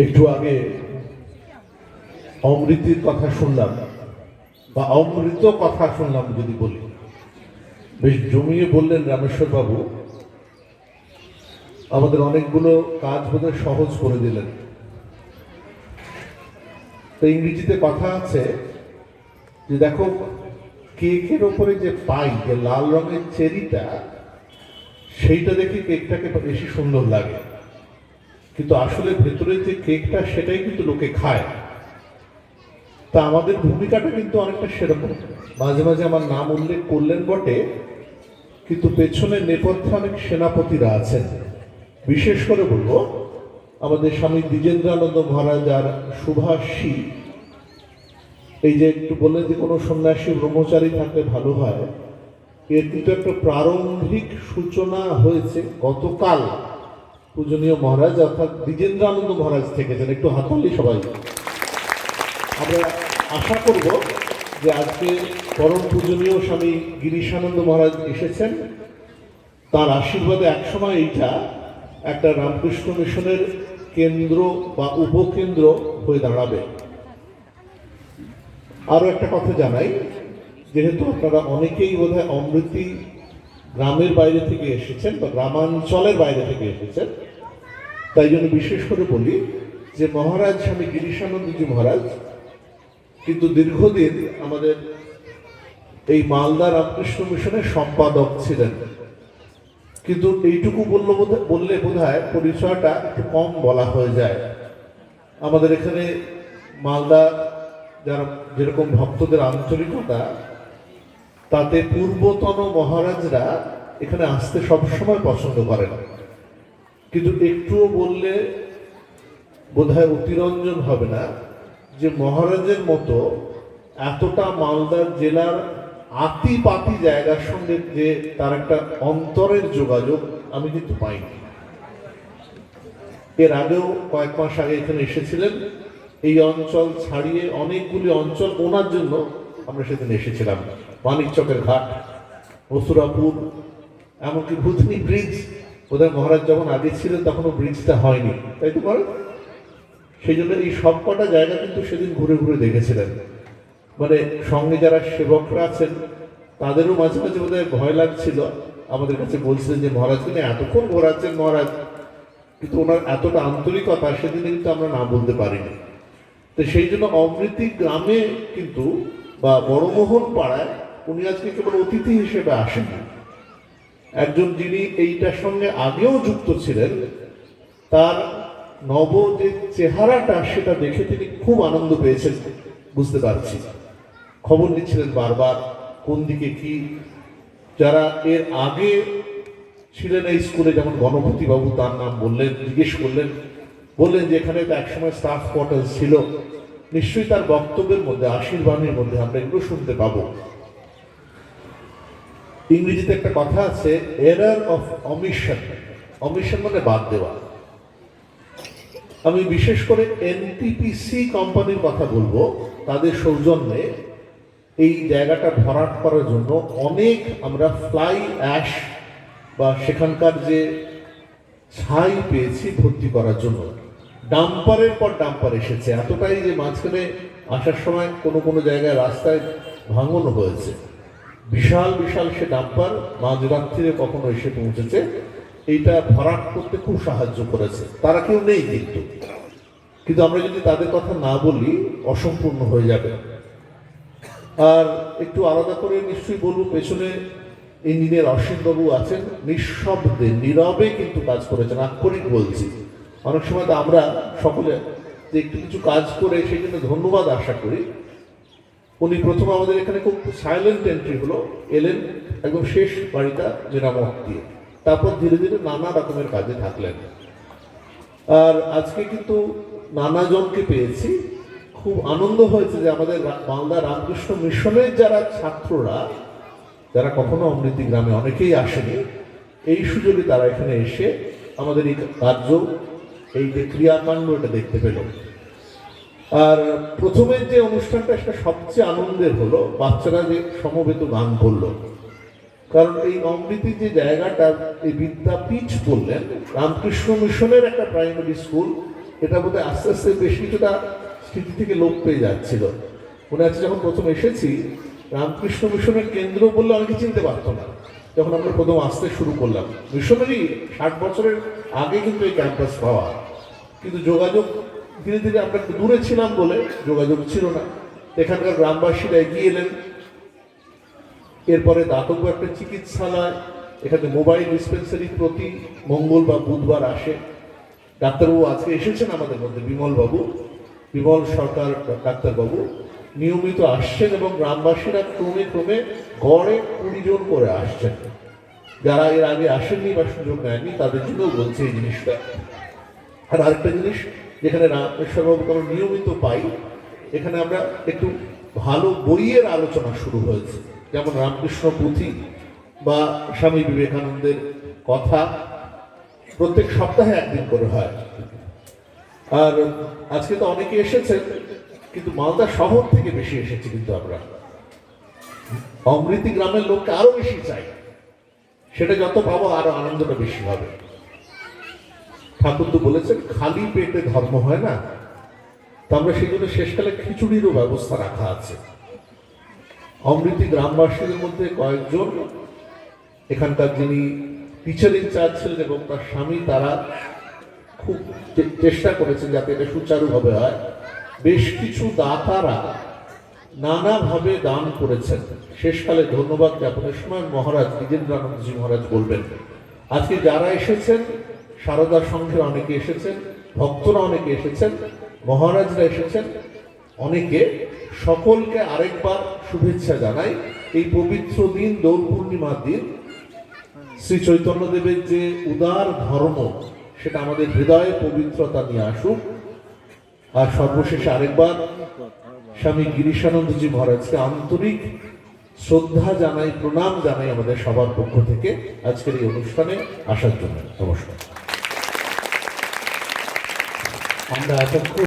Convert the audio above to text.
একটু আগে অমৃতির কথা শুনলাম, বা অমৃত কথা শুনলাম যদি বলি, বেশ জমিয়ে বললেন রামেশ্বর বাবু। আমাদের অনেকগুলো কাজ বোধহয় সহজ করে দিলেন। তো ইংরেজিতে কথা আছে যে দেখো, কেকের ওপরে যে পাই, যে লাল রঙের চেরিটা, সেইটা দেখে কেকটাকে বেশি সুন্দর লাগে, কিন্তু আসলে ভেতরে যে কেকটা সেটাই কিন্তু লোকে খায়। তা আমাদের ভূমিকাটা কিন্তু অনেকটা সেরকম। মাঝে মাঝে আমার নাম উল্লেখ করলেন বটে, কিন্তু পেছনে নেপথ্যে অনেক সেনাপতিরা আছেন। বিশেষ করে বলবো আমাদের স্বামী দ্বিজেন্দ্রানন্দ মহারাজ আর সুভাষী। এই যে একটু বললেন যে কোনো সন্ন্যাসী ব্রহ্মচারী থাকলে ভালো হয়, এর কিন্তু একটা প্রারম্ভিক সূচনা হয়েছে গতকাল। পূজনীয় মহারাজ অর্থাৎ দ্বিজেন্দ্রানন্দ মহারাজ থেকেছেন, একটু হাততালি সবাই। আমরা আশা করব যে আজকে পরম পূজনীয় স্বামী গিরিশানন্দ মহারাজ এসেছেন, তার আশীর্বাদে একসময় এইটা একটা রামকৃষ্ণ মিশনের কেন্দ্র বা উপকেন্দ্র হয়ে দাঁড়াবে। আরও একটা কথা জানাই, যেহেতু আপনারা অনেকেই বোধহয় অমৃতি গ্রামের বাইরে থেকে এসেছেন বা গ্রামাঞ্চলের বাইরে থেকে এসেছেন, তাই জন্য বিশেষ করে বলি যে মহারাজ স্বামী গিরিশানন্দজি মহারাজ কিন্তু দীর্ঘদিন আমাদের এই মালদা রামকৃষ্ণ মিশনের সম্পাদক ছিলেন। কিন্তু এইটুকু বললে বোধহয় পরিচয়টা একটু কম বলা হয়ে যায়। আমাদের এখানে মালদা যারা যেরকম ভক্তদের আন্তরিকতা, তাতে পূর্বতন মহারাজরা এখানে আসতে সবসময় পছন্দ করেন। কিন্তু একটুও বললে বোধহয় অতিরঞ্জন হবে না যে মহারাজের মতো এতটা মালদা জেলার আতিপাতি জায়গার সঙ্গে যে তার একটা অন্তরের যোগাযোগ আমি কিন্তু পাইনি। এর আগেও কয়েক মাস আগে এখানে এসেছিলেন। এই অঞ্চল ছাড়িয়ে অনেকগুলি অঞ্চল ওনার জন্য আমরা সেদিন এসেছিলাম। মানিকচকের ঘাট, মথুরাপুর, এমনকি ভুতনি ব্রিজ, বোধহয় মহারাজ যখন আগে ছিলেন তখনও ব্রিজটা হয়নি, তাই তো বলেন? সেই জন্য এই সব কটা জায়গা কিন্তু সেদিন ঘুরে ঘুরে দেখেছিলেন। মানে সঙ্গে যারা সেবকরা আছেন তাদেরও মাঝে মাঝে বোধহয় ভয় লাগছিল, আমাদের কাছে বলছিলেন যে মহারাজকে নিয়ে এতক্ষণ ঘোরাচ্ছেন মহারাজ, কিন্তু ওনার এতটা আন্তরিকতা সেদিনে কিন্তু আমরা না বলতে পারিনি। তো সেই জন্য অমৃতি গ্রামে কিন্তু বা বড়মোহন পাড়ায় উনি আজকে কেবল অতিথি হিসেবে আসেননি। একজন যিনি এইটার সঙ্গে আগেও যুক্ত ছিলেন, তার নব যে চেহারাটা সেটা দেখে তিনি খুব আনন্দ পেয়েছেন, বুঝতে পারছি। খবর নিচ্ছিলেন বারবার কোন দিকে কি। যারা এর আগে ছিলেন এই স্কুলে, যেমন গণপতি বাবু, তার নাম বললেন, জিজ্ঞেস করলেন, বললেন যে এখানে তো একসময় স্টাফ কোয়ার্টার ছিল। নিশ্চয়ই তার বক্তব্যের মধ্যে, আশীর্বাদের মধ্যে আমরা এগুলো শুনতে পাবো। ইংরেজিতে একটা কথা আছে, এরার অফ অমিশন। অমিশন মানে বাদ দেওয়া। আমি বিশেষ করে এনটিপিসি কোম্পানির কথা বলবো। তাদের সৌজন্যে এই জায়গাটা ভরাট করার জন্য অনেক আমরা ফ্লাই অ্যাশ বা সেখানকার যে ছাই পেয়েছি ভর্তি করার জন্য। ডাম্পারের পর ডাম্পার এসেছে, এতটাই যে মাঝখানে আসার সময় কোনো কোনো জায়গায় রাস্তায় ভাঙন হয়েছে। বিশাল বিশাল সে ডাম্পার মাঝরাত্রিরে কখনো এসে পৌঁছেছে, এইটা ভরাট করতে খুব সাহায্য করেছে। তারা কেউ নেই কিন্তু আমরা যদি তাদের কথা না বলি অসম্পূর্ণ হয়ে যাবে। আর একটু আলাদা করে নিশ্চয়ই বলবো, পেছনে ইঞ্জিনিয়ার অসীমবাবু আছেন, নিঃশব্দে নীরবে কিন্তু কাজ করেছেন। আক্ষরিক বলছি, অনেক সময় তো আমরা সকলে যে একটু কিছু কাজ করে সেই জন্য ধন্যবাদ আশা করি। উনি প্রথম আমাদের এখানে খুব সাইলেন্ট এন্ট্রি হলো, এলেন একদম শেষ বাড়িটা মেরামত দিয়ে, তারপর ধীরে ধীরে নানা রকমের কাজে থাকলেন। আর আজকে কিন্তু নানা জনকে পেয়েছি, খুব আনন্দ হয়েছে যে আমাদের মালদা রামকৃষ্ণ মিশনের যারা ছাত্ররা, যারা কখনো অমৃতি গ্রামে অনেকেই আসেনি, এই সুযোগে তারা এখানে এসে আমাদের এই কার্য এই যে ক্রিয়াকাণ্ড এটা দেখতে পেল। আর প্রথমের যে অনুষ্ঠানটা সেটা সবচেয়ে আনন্দের হলো, বাচ্চারা যে সমবেত গান করলো। কারণ এই অমৃতির যে জায়গাটা, এই বিদ্যাপীঠ বললেন, রামকৃষ্ণ মিশনের একটা প্রাইমারি স্কুল, এটা বোধহয় আস্তে আস্তে বেশ কিছুটা স্মৃতি থেকে লোপ পেয়ে যাচ্ছিল। মনে আছে যখন প্রথম এসেছি, রামকৃষ্ণ মিশনের কেন্দ্র বললে অনেকে চিনতে পারতো না। যখন আমরা প্রথম আসতে শুরু করলাম, মিশনেরই 60 বছরের আগে কিন্তু এই ক্যাম্পাস পাওয়া, কিন্তু যোগাযোগ ধীরে ধীরে আমরা একটু দূরে ছিলাম বলে যোগাযোগ ছিল না। এখানকার গ্রামবাসীরা এগিয়ে এলেন। এরপরে দাতব্য একটা চিকিৎসালয়, এখানে মোবাইল ডিসপেন্সারি প্রতি মঙ্গল বা বুধবার আসে। ডাক্তারবাবু আজকে এসেছেন আমাদের মধ্যে, বিমল সরকার ডাক্তারবাবু নিয়মিত আসছেন, এবং গ্রামবাসীরা ক্রমে ক্রমে গড়ে 20 জন করে আসছেন। যারা এর আগে আসেননি বা সুযোগ নেয়নি তাদের জন্য বলছে এই জিনিসটা। আর আরেকটা জিনিস, যেখানে রামেশ্বরবাবুকে আমরা নিয়মিত পাই, এখানে আমরা একটু ভালো বইয়ের আলোচনা শুরু হয়েছে, যেমন রামকৃষ্ণ পুঁথি বা স্বামী বিবেকানন্দের কথা প্রত্যেক সপ্তাহে একদিন করে হয়। আর আজকে তো অনেকে এসেছেন, কিন্তু মালদা শহর থেকে বেশি এসেছি, কিন্তু আমরা অমৃতি গ্রামের লোককে আরো বেশি চাই। সেটা যত পাবো আরো আনন্দটা বেশি হবে। ঠাকুর তো বলেছেন খালি পেটে ধর্ম হয় না, তো আমরা সেই জন্য শেষকালে খিচুড়িরও ব্যবস্থা রাখা আছে। অমৃতি গ্রামবাসীদের মধ্যে কয়েকজন, এখানকার যিনি টিচার ইনচার্জ ছিলেন এবং তার স্বামী, তারা খুব চেষ্টা করেছেন যাতে এটা সুচারুভাবে হয়। বেশ কিছু দাতারা নানাভাবে দান করেছেন। শেষকালে ধন্যবাদ জ্ঞাপনের সময় মহারাজ দ্বিজেন্দ্রানন্দজি মহারাজ বলবেন। আজকে যারা এসেছেন, সারদা সংঘের অনেকে এসেছেন, ভক্তরা অনেকে এসেছেন, মহারাজরা এসেছেন, অনেকে, সকলকে আরেকবার শুভেচ্ছা জানাই। এই পবিত্র দিন, দোল পূর্ণিমার দিন, শ্রী চৈতন্যদেবের যে উদার ধর্ম, সেটা আমাদের হৃদয়ে পবিত্রতা নিয়ে আসুক। আর সর্বশেষে আরেকবার স্বামী গিরিশানন্দজি মহারাজকে আন্তরিক শ্রদ্ধা জানাই, প্রণাম জানাই আমাদের সবার পক্ষ থেকে আজকের এই অনুষ্ঠানে আসার জন্য। নমস্কার। আমরা এতক্ষণ